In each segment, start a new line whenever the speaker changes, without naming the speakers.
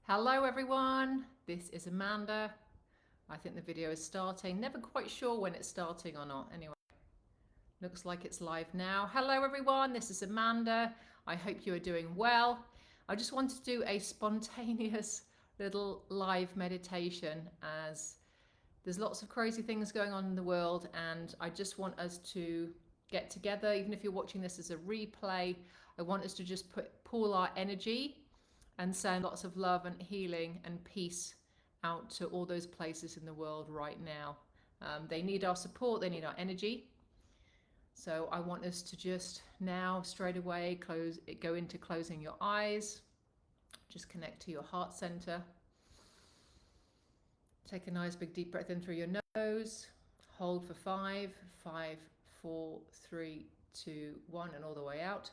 Hello everyone, this is Amanda. I think the video is starting. Never quite sure when it's starting or not. Anyway, looks like it's live now. Hello everyone, this is Amanda. I hope you are doing well. I just wanted to do a spontaneous little live meditation as there's lots of crazy things going on in the world, and I just want us to get together. Even if you're watching this as a replay, I want us to just pool our energy and send lots of love and healing and peace out to all those places in the world right now. They need our support, they need our energy. So I want us to just now straight away go into closing your eyes. Just connect to your heart center. Take a nice big deep breath in through your nose. Hold for 5, 5, 4, 3, 2, 1, and all the way out.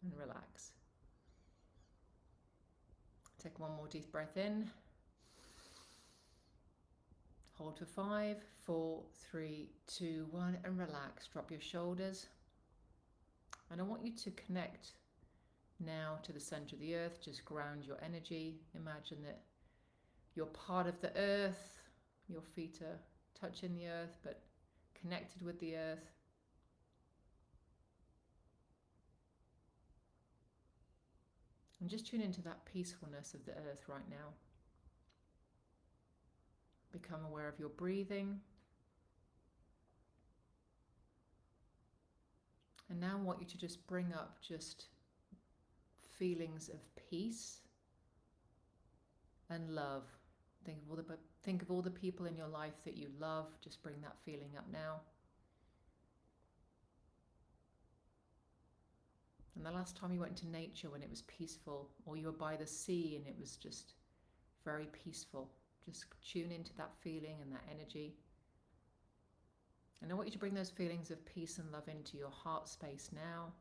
And relax. Take one more deep breath in. Hold for 5, 4, 3, 2, 1, and relax. Drop your shoulders. And I want you to connect now to the center of the earth. Just ground your energy. Imagine that you're part of the earth. Your feet are touching the earth, but connected with the earth. And just tune into that peacefulness of the earth right now. Become aware of your breathing. And now I want you to just bring up just feelings of peace and love. Think of all the people in your life that you love. Just bring that feeling up now. And the last time you went to nature when it was peaceful, or you were by the sea and it was just very peaceful. Just tune into that feeling and that energy. And I want you to bring those feelings of peace and love into your heart space now.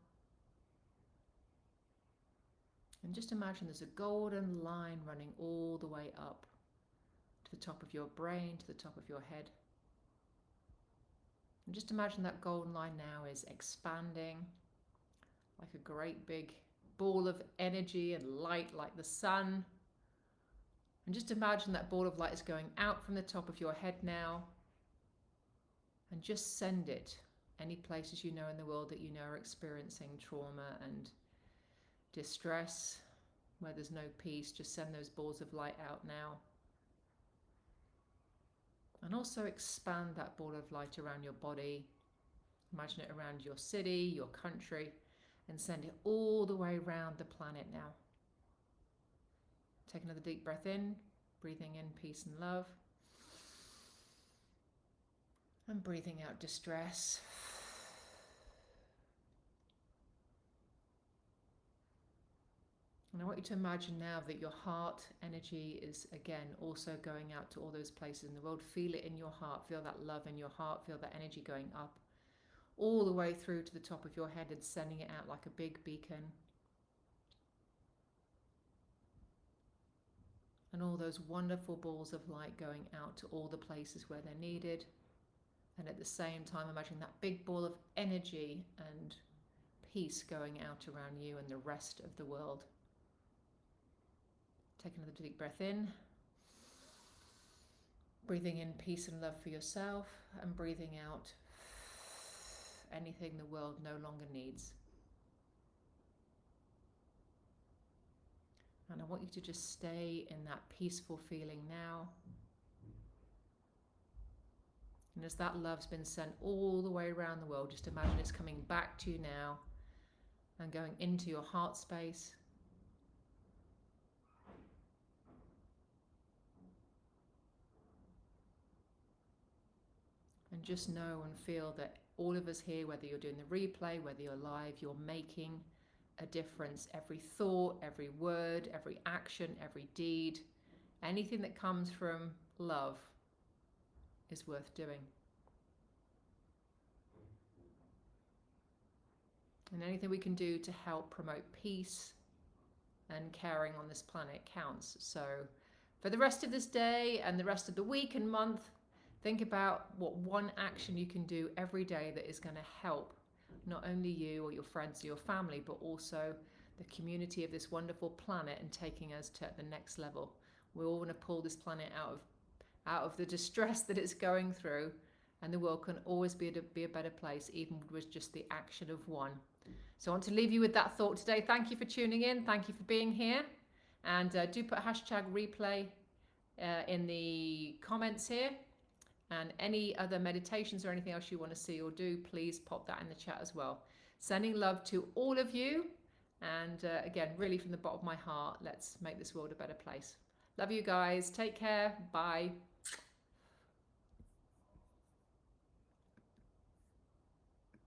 And just imagine there's a golden line running all the way up to the top of your brain, to the top of your head. And just imagine that golden line now is expanding like a great big ball of energy and light like the sun. And just imagine that ball of light is going out from the top of your head now. And just send it any places you know in the world that you know are experiencing trauma and distress, where there's no peace. Just send those balls of light out now. And also expand that ball of light around your body. Imagine it around your city, your country, and send it all the way around the planet now. Take another deep breath in, breathing in peace and love. And breathing out distress. And I want you to imagine now that your heart energy is again also going out to all those places in the world. Feel it in your heart. Feel that love in your heart. Feel that energy going up all the way through to the top of your head and sending it out like a big beacon. And all those wonderful balls of light going out to all the places where they're needed. And at the same time, imagine that big ball of energy and peace going out around you and the rest of the world. Take another deep breath in. Breathing in peace and love for yourself, and breathing out anything the world no longer needs. And I want you to just stay in that peaceful feeling now. And as that love's been sent all the way around the world, just imagine it's coming back to you now and going into your heart space. And just know and feel that all of us here, whether you're doing the replay, whether you're live, you're making a difference. Every thought, every word, every action, every deed, anything that comes from love is worth doing. And anything we can do to help promote peace and caring on this planet counts. So for the rest of this day and the rest of the week and month, think about what one action you can do every day that is going to help not only you or your friends or your family, but also the community of this wonderful planet and taking us to the next level. We all want to pull this planet out of the distress that it's going through, and the world can always be a better place, even with just the action of one. So I want to leave you with that thought today. Thank you for tuning in. Thank you for being here. And do put hashtag replay in the comments here. And any other meditations or anything else you want to see or do, please pop that in the chat as well. Sending love to all of you. And again, really from the bottom of my heart, let's make this world a better place. Love you guys. Take care. Bye.